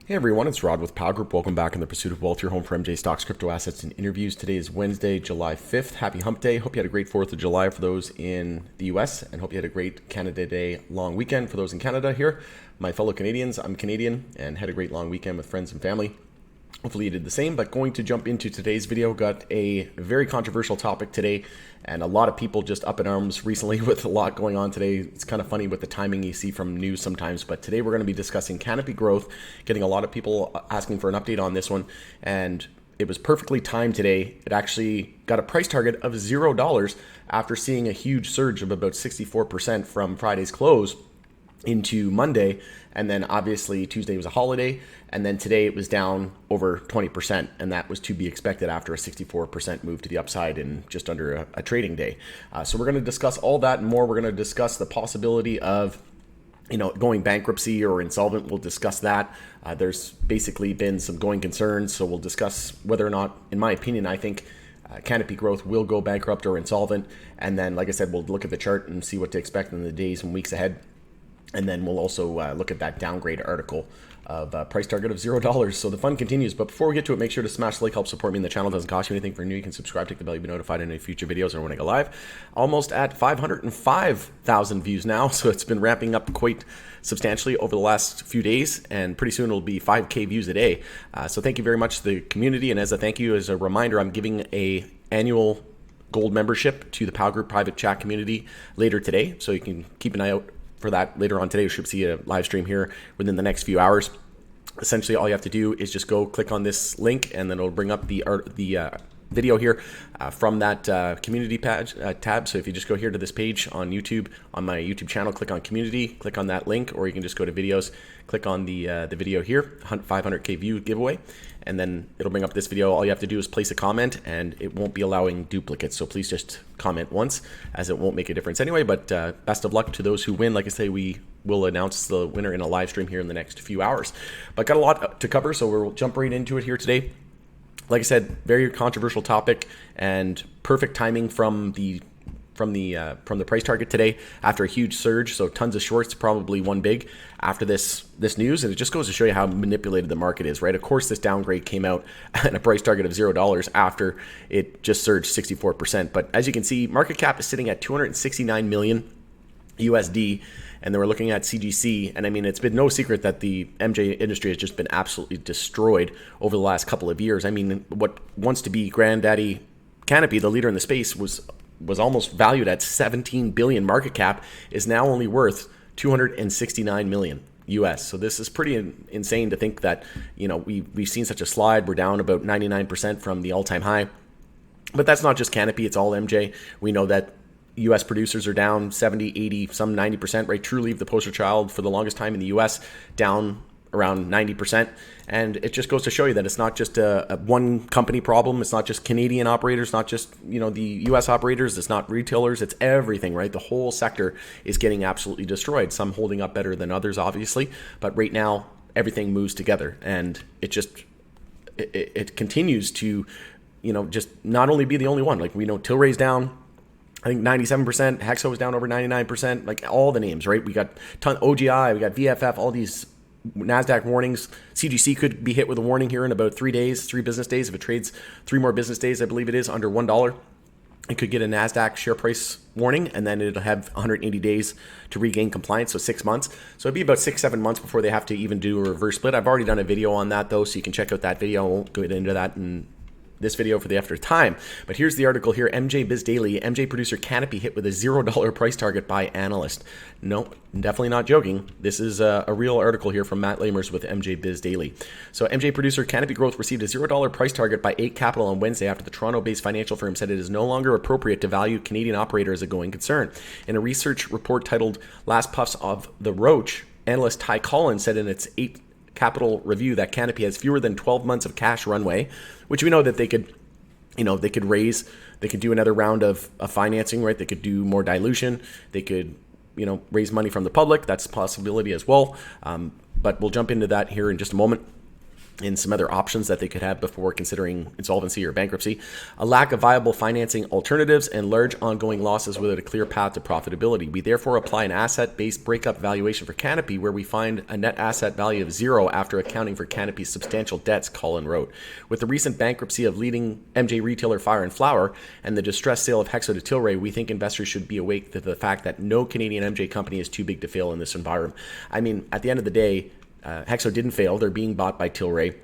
Hey everyone, it's Rod with Bankrupt. Welcome back in the pursuit of wealth, your home for MJ stocks, crypto assets, and interviews. Today is Wednesday, July 5th. Happy Hump Day. Hope you had a great 4th of July for those in the US, and hope you had a great Canada Day long weekend for those in Canada here. My fellow Canadians, I'm Canadian and had a great long weekend with friends and family. Hopefully you did the same, but going to jump into today's video. Got a very controversial topic today, and a lot of people just up in arms recently with a lot going on today. It's kind of funny with the timing you see from news sometimes, but today we're going to be discussing Canopy Growth, getting a lot of people asking for an update on this one, and it was perfectly timed today. It actually got a price target of $0 after seeing a huge surge of about 64% from Friday's close into Monday, and then obviously Tuesday was a holiday, and then today it was down over 20%, and that was to be expected after a 64% move to the upside in just under a trading day. So we're going to discuss all that and more. We're going to discuss the possibility of going bankruptcy or insolvent. We'll discuss that. There's basically been some going concerns, so we'll discuss whether or not, in my opinion, I think Canopy Growth will go bankrupt or insolvent, and then, like I said, we'll look at the chart and see what to expect in the days and weeks ahead. And then we'll also look at that downgrade article of price target of $0. So the fun continues. But before we get to it, make sure to smash the like, help support me, and the channel doesn't cost you anything. For new, you can subscribe, take the bell, you'll be notified in any future videos or when I go live. Almost at 505,000 views now. So it's been ramping up quite substantially over the last few days, and pretty soon it'll be 5K views a day. So thank you very much to the community. And as a thank you, as a reminder, I'm giving a annual gold membership to the Bankrupt private chat community later today. So you can keep an eye out for that later on today. You should see a live stream here within the next few hours. Essentially, all you have to do is just go click on this link, and then it'll bring up the video here from that community page, tab. So if you just go here to this page on YouTube, on my YouTube channel, click on community, click on that link, or you can just go to videos, click on the video here, 500K view giveaway, and then it'll bring up this video. All you have to do is place a comment, and it won't be allowing duplicates. So please just comment once, as it won't make a difference anyway. But best of luck to those who win. Like I say, we will announce the winner in a live stream here in the next few hours. But got a lot to cover, so we'll jump right into it here today. Like I said, very controversial topic, and perfect timing from the price target today after a huge surge. So tons of shorts probably won big after this news, and it just goes to show you how manipulated the market is, right? Of course, this downgrade came out at a price target of $0 after it just surged 64%. But as you can see, market cap is sitting at 269 million USD. And then we're looking at CGC, and I mean, it's been no secret that the MJ industry has just been absolutely destroyed over the last couple of years. I mean, what wants to be granddaddy Canopy, the leader in the space, was almost valued at 17 billion market cap, is now only worth 269 million US. So this is pretty insane to think that, we've seen such a slide. We're down about 99% from the all-time high. But that's not just Canopy, it's all MJ. We know that U.S. producers are down 70, 80, some 90%, right? Trulieve, the poster child for the longest time in the U.S., down around 90%. And it just goes to show you that it's not just a one company problem. It's not just Canadian operators, not just, the U.S. operators. It's not retailers. It's everything, right? The whole sector is getting absolutely destroyed. Some holding up better than others, obviously. But right now, everything moves together. And it continues to, just not only be the only one. Like, we know Tilray's down, I think 97%, Hexo was down over 99%, like all the names, right? We got OGI, we got VFF, all these NASDAQ warnings. CGC could be hit with a warning here in about 3 business days. If it trades 3 more business days, I believe it is, under $1, it could get a NASDAQ share price warning, and then it'll have 180 days to regain compliance, so 6 months. So it'd be about 6-7 months before they have to even do a reverse split. I've already done a video on that, though, so you can check out that video. I won't go into that in this video for the after time. But here's the article here. MJ Biz Daily, MJ producer Canopy hit with a $0 price target by analyst. No, definitely not joking. This is a real article here from Matt Lamers with MJ Biz Daily. So MJ producer Canopy Growth received a $0 price target by 8 Capital on Wednesday after the Toronto-based financial firm said it is no longer appropriate to value Canadian operator as a going concern. In a research report titled Last Puffs of the Roach, analyst Ty Collins said in its 8 Capital review that Canopy has fewer than 12 months of cash runway, which we know that they could raise, they could do another round of financing, right? They could do more dilution. They could, raise money from the public. That's a possibility as well. But we'll jump into that here in just a moment. and some other options that they could have before considering insolvency or bankruptcy, a lack of viable financing alternatives, and large ongoing losses without a clear path to profitability. We therefore apply an asset-based breakup valuation for Canopy, where we find a net asset value of zero after accounting for Canopy's substantial debts, Colin wrote. With the recent bankruptcy of leading MJ retailer Fire and Flower and the distressed sale of Hexo to Tilray, we think investors should be awake to the fact that no Canadian MJ company is too big to fail in this environment. I mean, at the end of the day, Hexo didn't fail. They're being bought by Tilray.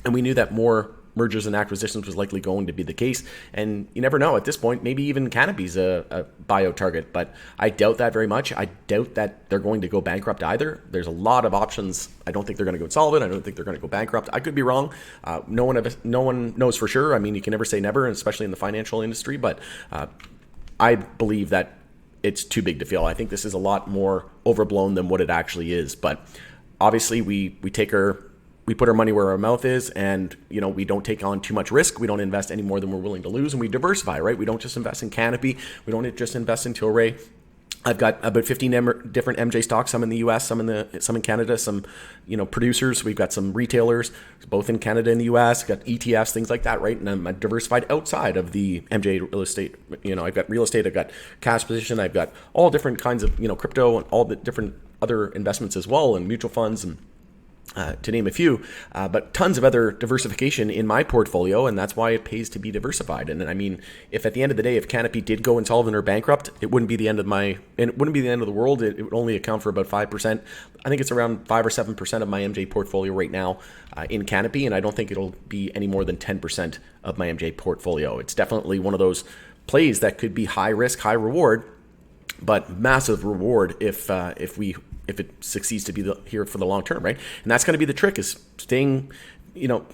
And we knew that more mergers and acquisitions was likely going to be the case. And you never know at this point, maybe even Canopy's a buyout target. But I doubt that very much. I doubt that they're going to go bankrupt either. There's a lot of options. I don't think they're going to go insolvent. I don't think they're going to go bankrupt. I could be wrong. No one knows for sure. I mean, you can never say never, especially in the financial industry. But I believe that it's too big to fail. I think this is a lot more overblown than what it actually is. But obviously, we put our money where our mouth is, and we don't take on too much risk. We don't invest any more than we're willing to lose, and we diversify, right? We don't just invest in Canopy. We don't just invest in Tilray. I've got about 15 different MJ stocks, some in the US, some in Canada, some producers. We've got some retailers, both in Canada and the US, got ETFs, things like that, right? And I'm diversified outside of the MJ real estate. I've got real estate, I've got cash position, I've got all different kinds of crypto and all the different other investments as well, and mutual funds and to name a few, but tons of other diversification in my portfolio, and that's why it pays to be diversified. And I mean, if at the end of the day, if Canopy did go insolvent or bankrupt, it wouldn't be the end of the world. It would only account for about 5%. I think it's around 5 or 7% of my MJ portfolio right now in Canopy, and I don't think it'll be any more than 10% of my MJ portfolio. It's definitely one of those plays that could be high risk, high reward, but massive reward if it succeeds to be here for the long term, right? And that's going to be the trick, is staying,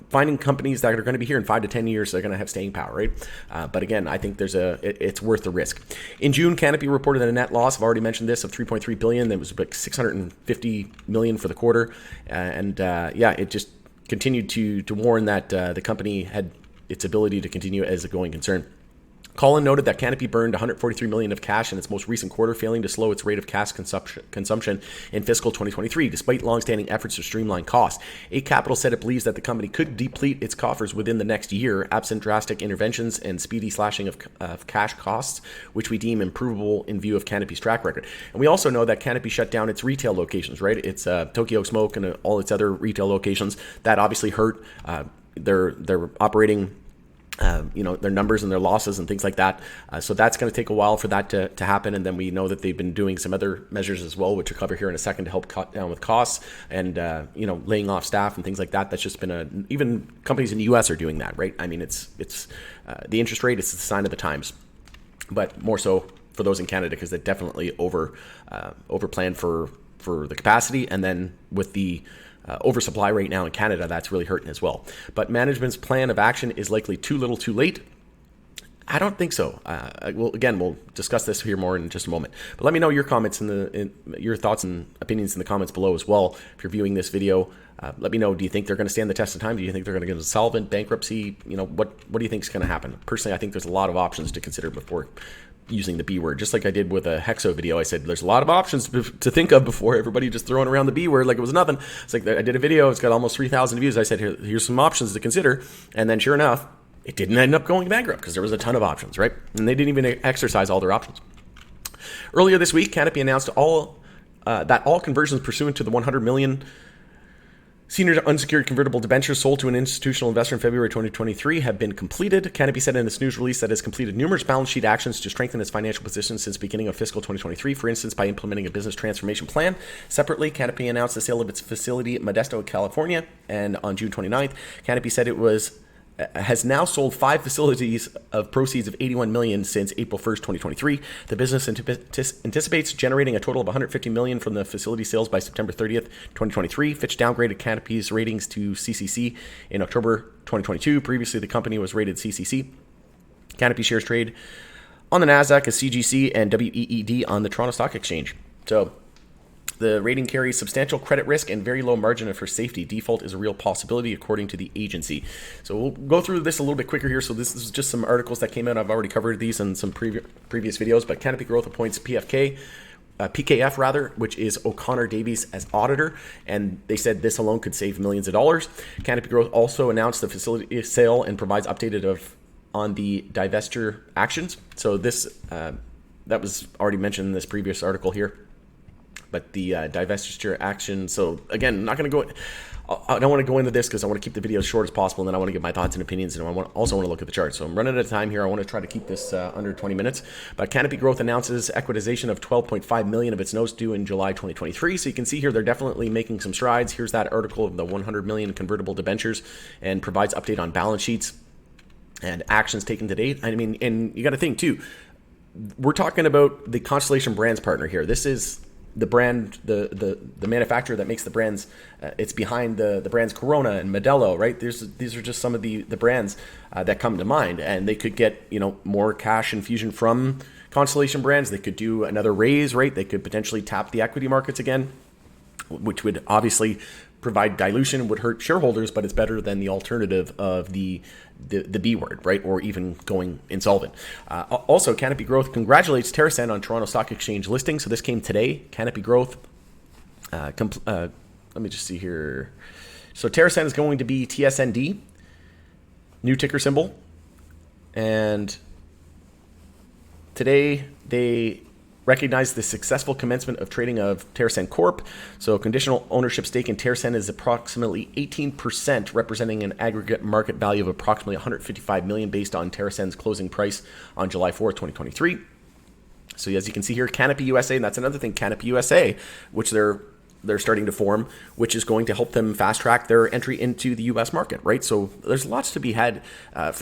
finding companies that are going to be here in 5 to 10 years. They're going to have staying power, right? But again, I think it's worth the risk. In June, Canopy reported a net loss, I've already mentioned this, of $3.3 billion. That was like $650 million for the quarter. It just continued to warn that the company had its ability to continue as a going concern. Colin noted that Canopy burned $143 million of cash in its most recent quarter, failing to slow its rate of cash consumption in fiscal 2023, despite longstanding efforts to streamline costs. Eight Capital said it believes that the company could deplete its coffers within the next year, absent drastic interventions and speedy slashing of cash costs, which we deem improvable in view of Canopy's track record. And we also know that Canopy shut down its retail locations, right? It's Tokyo Smoke and all its other retail locations. That obviously hurt their operating their numbers and their losses and things like that. So that's going to take a while for that to happen. And then we know that they've been doing some other measures as well, which we'll cover here in a second, to help cut down with costs and, laying off staff and things like that. That's just been even companies in the US are doing that, right? I mean, it's the interest rate is the sign of the times, but more so for those in Canada, because they definitely overplanned for the capacity. And then with the oversupply right now in Canada, that's really hurting as well. But management's plan of action is likely too little too late. I don't think so. We'll discuss this here more in just a moment. But let me know your comments your thoughts and opinions in the comments below as well. If you're viewing this video, let me know. Do you think they're going to stand the test of time? Do you think they're going to get insolvent, bankruptcy? What do you think is going to happen? Personally, I think there's a lot of options to consider before using the B word. Just like I did with a Hexo video, I said there's a lot of options to think of before everybody just throwing around the B word like it was nothing. It's like I did a video, it's got almost 3,000 views. I said, here's some options to consider. And then sure enough, it didn't end up going bankrupt because there was a ton of options, right? And they didn't even exercise all their options. Earlier this week, Canopy announced that all conversions pursuant to the $100 million senior unsecured convertible debentures sold to an institutional investor in February 2023 have been completed. Canopy said in its news release that it has completed numerous balance sheet actions to strengthen its financial position since the beginning of fiscal 2023, for instance, by implementing a business transformation plan. Separately, Canopy announced the sale of its facility at Modesto, California, and on June 29th, Canopy said it has now sold 5 facilities of proceeds of $81 million since April 1st, 2023. The business anticipates generating a total of $150 million from the facility sales by September 30th, 2023. Fitch downgraded Canopy's ratings to CCC in October 2022. Previously, the company was rated CCC. Canopy shares trade on the NASDAQ as CGC and WEED on the Toronto Stock Exchange. So the rating carries substantial credit risk and very low margin for safety. Default is a real possibility, according to the agency. So we'll go through this a little bit quicker here. So this is just some articles that came out. I've already covered these in some previous videos, but Canopy Growth appoints PFK PKF rather, which is O'Connor Davies as auditor, and they said this alone could save millions of dollars. Canopy Growth also announced the facility sale and provides updated on the divestiture actions. So this that was already mentioned in this previous article here, but the divestiture action. So again, I'm not going to go. I don't want to go into this because I want to keep the video as short as possible, and then I want to give my thoughts and opinions, and I also want to look at the chart. So I'm running out of time here. I want to try to keep this under 20 minutes. But Canopy Growth announces equitization of $12.5 million of its notes due in July 2023. So you can see here they're definitely making some strides. Here's that article of the $100 million convertible debentures, and provides update on balance sheets and actions taken to date. I mean, and you got to think too, we're talking about the Constellation Brands partner here. This is the brand, the manufacturer that makes the brands. It's behind the brands Corona and Modelo, right? These are just some of the brands that come to mind, and they could get more cash infusion from Constellation Brands. They could do another raise, right? They could potentially tap the equity markets again, which would obviously provide dilution, would hurt shareholders, but it's better than the alternative of the B word, right? Or even going insolvent. Also, Canopy Growth congratulates TerrAscend on Toronto Stock Exchange listing. So this came today. Canopy Growth, let me just see here. So TerrAscend is going to be TSND, new ticker symbol. And today they recognized the successful commencement of trading of TerrAscend Corp. So conditional ownership stake in TerrAscend is approximately 18%, representing an aggregate market value of approximately $155 million based on TerrAscend's closing price on July 4th, 2023. So as you can see here, Canopy USA, and that's another thing, Canopy USA, which they're starting to form, which is going to help them fast track their entry into the U.S. market, right? So there's lots to be had.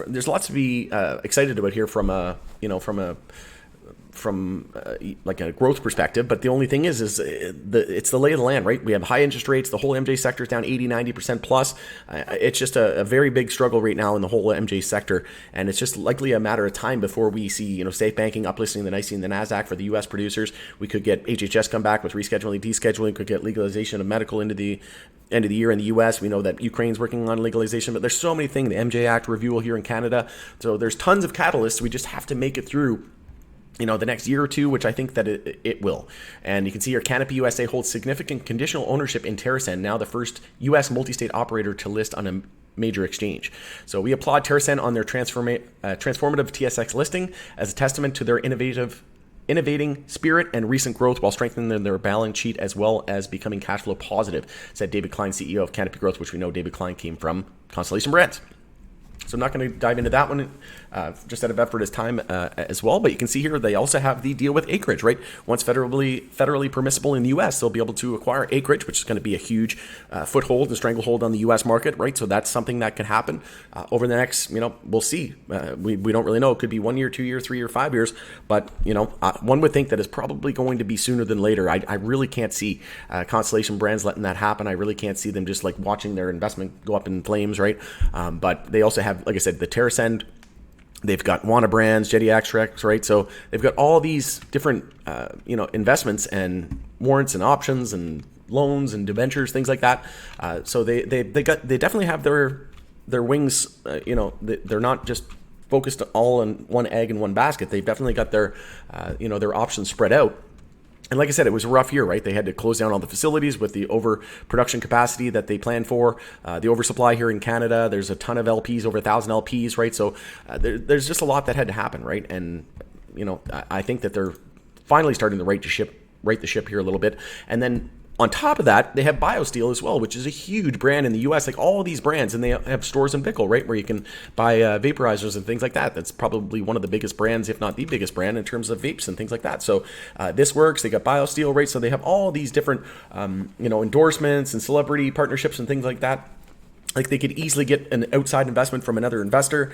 There's lots to be excited about here from like a growth perspective. But the only thing is it's the lay of the land, right? We have high interest rates. The whole MJ sector is down 80-90% plus. It's just a very big struggle right now in the whole MJ sector, and it's just likely a matter of time before we see safe banking uplisting the NYSE and the NASDAQ for the U.S. producers. We could get HHS come back with rescheduling, descheduling. Could get legalization of medical into the end of the year in the U.S. We know that Ukraine's working on legalization, but there's so many things. The MJ Act review here in Canada. So there's tons of catalysts. We just have to make it through the next year or two, which I think that it will. And you can see here, Canopy USA holds significant conditional ownership in TerrAscend, now the first U.S. multi-state operator to list on a major exchange. So we applaud TerrAscend on their transformative TSX listing as a testament to their innovating spirit and recent growth while strengthening their balance sheet as well as becoming cash flow positive, said David Klein, CEO of Canopy Growth, which we know David Klein came from Constellation Brands. So I'm not going to dive into that one just out of effort as time as well. But you can see here they also have the deal with acreage, right? Once federally permissible in the U.S., they'll be able to acquire acreage, which is going to be a huge foothold and stranglehold on the U.S. market, right? So that's something that can happen over the next, we'll see. We don't really know. It could be 1 year, 2 years, 3 years, 5 years. But, one would think that it's probably going to be sooner than later. I really can't see Constellation Brands letting that happen. I really can't see them just like watching their investment go up in flames, right? But they also have, like I said, the TerrAscend. They've got Wana Brands, Jetty Extracts, right? So they've got all these different, investments and warrants and options and loans and debentures, things like that. So they definitely have their wings. They're not just focused all on one egg in one basket. They've definitely got their options spread out. And like I said, it was a rough year, right? They had to close down all the facilities with the overproduction capacity that they planned for, the oversupply here in Canada. There's a ton of LPs, over 1,000 LPs, right? So there's just a lot that had to happen, right? And, I think that they're finally starting to right the ship here a little bit. And then on top of that, they have BioSteel as well, which is a huge brand in the U.S. Like all these brands, and they have stores in Bickle, right, where you can buy vaporizers and things like that. That's probably one of the biggest brands, if not the biggest brand, in terms of vapes and things like that. So this works. They got BioSteel, right? So they have all these different, endorsements and celebrity partnerships and things like that. Like they could easily get an outside investment from another investor.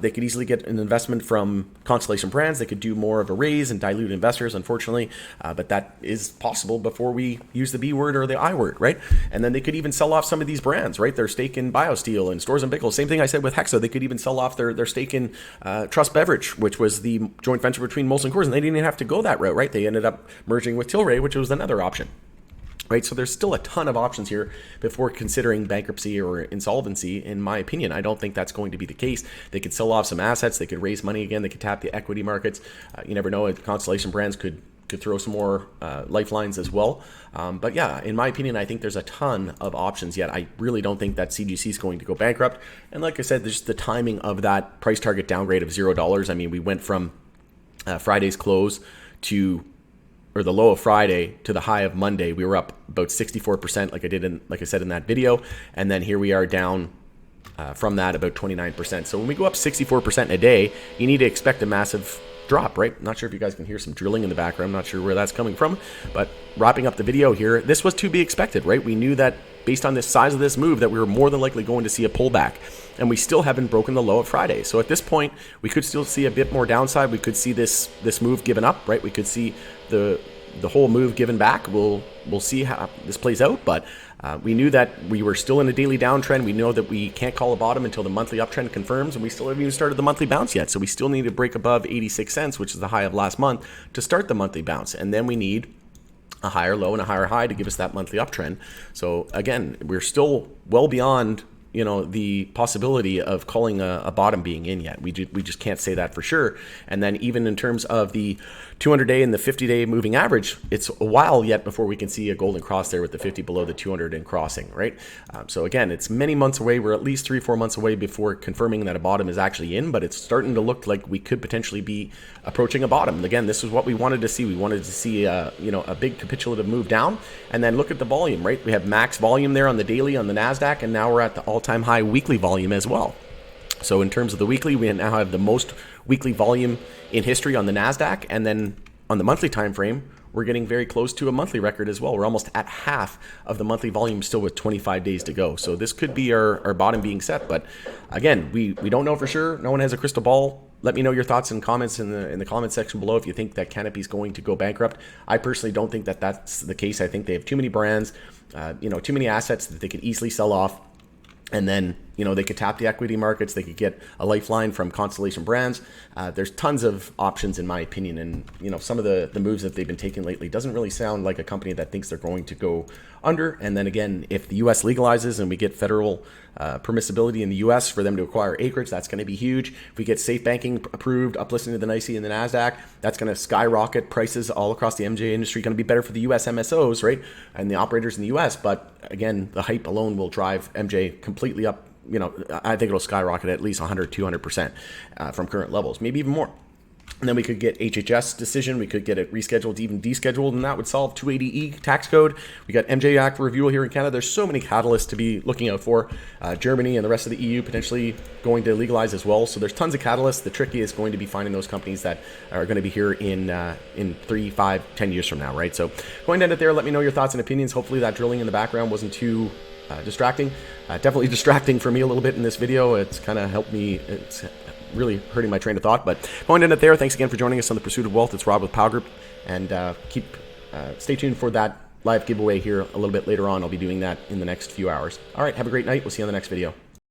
They could easily get an investment from Constellation Brands. They could do more of a raise and dilute investors, unfortunately. But that is possible before we use the B word or the I word, right? And then they could even sell off some of these brands, right? Their stake in BioSteel and Stores and Bickle. Same thing I said with Hexa. They could even sell off their stake in Trust Beverage, which was the joint venture between Molson and Coors. And they didn't even have to go that route, right? They ended up merging with Tilray, which was another option. Right, so there's still a ton of options here before considering bankruptcy or insolvency. In my opinion, I don't think that's going to be the case. They could sell off some assets, they could raise money again, they could tap the equity markets. You never know, Constellation Brands could Could throw some more lifelines as well. But yeah, in my opinion, I think there's a ton of options yet. I really don't think that CGC is going to go bankrupt. And like I said, there's the timing of that price target downgrade of $0. I mean, we went from Friday's close to, or the low of Friday to the high of Monday. We were up about 64%, like I said in that video. And then here we are down from that about 29%. So when we go up 64% in a day, you need to expect a massive drop, right? Not sure if you guys can hear some drilling in the background. I'm not sure where that's coming from, but wrapping up the video here, this was to be expected, right? We knew that based on the size of this move that we were more than likely going to see a pullback, and we still haven't broken the low of Friday. So at this point, we could still see a bit more downside. We could see this move given up, right? We could see the whole move given back. We'll see how this plays out, but we knew that we were still in a daily downtrend. We know that we can't call a bottom until the monthly uptrend confirms, and we still haven't even started the monthly bounce yet. So we still need to break above 86 cents, which is the high of last month, to start the monthly bounce. And then we need a higher low and a higher high to give us that monthly uptrend. So again, we're still well beyond the possibility of calling a bottom being in yet. We just can't say that for sure. And then even in terms of the 200-day and the 50-day moving average, it's a while yet before we can see a golden cross there with the 50 below the 200 and crossing, right? So again, it's many months away. We're at least 3-4 months away before confirming that a bottom is actually in, but it's starting to look like we could potentially be approaching a bottom. Again, this is what we wanted to see. We wanted to see a big capitulative move down, and then look at the volume, right? We have max volume there on the daily on the NASDAQ, and now we're at the all-time high weekly volume as well. So in terms of the weekly, we now have the most weekly volume in history on the NASDAQ. And then on the monthly time frame, we're getting very close to a monthly record as well. We're almost at half of the monthly volume still with 25 days to go. So this could be our bottom being set. But again, we don't know for sure. No one has a crystal ball. Let me know your thoughts and comments in the comment section below if you think that Canopy is going to go bankrupt. I personally don't think that that's the case. I think they have too many brands, too many assets that they could easily sell off. And then, they could tap the equity markets. They could get a lifeline from Constellation Brands. There's tons of options, in my opinion. And, some of the moves that they've been taking lately doesn't really sound like a company that thinks they're going to go under. And then again, if the U.S. legalizes and we get federal permissibility in the U.S. for them to acquire acreage, that's going to be huge. If we get safe banking approved, uplisting to the NYSE and the NASDAQ, that's going to skyrocket prices all across the MJ industry. Going to be better for the U.S. MSOs, right? And the operators in the U.S. But again, the hype alone will drive MJ completely up. I think it'll skyrocket at least 100, 200% from current levels, maybe even more. And then we could get HHS decision. We could get it rescheduled, even descheduled, and that would solve 280E tax code. We got MJ Act review here in Canada. There's so many catalysts to be looking out for. Germany and the rest of the EU potentially going to legalize as well. So there's tons of catalysts. The tricky is going to be finding those companies that are going to be here in 3, 5, 10 years from now, right? So going to end it there. Let me know your thoughts and opinions. Hopefully that drilling in the background wasn't too distracting. Definitely distracting for me a little bit in this video. It's kind of helped me. It's really hurting my train of thought, but going to end it there. Thanks again for joining us on the Pursuit of Wealth. It's Rob with Bankrupt, and stay tuned for that live giveaway here a little bit later on. I'll be doing that in the next few hours. All right, have a great night. We'll see you on the next video.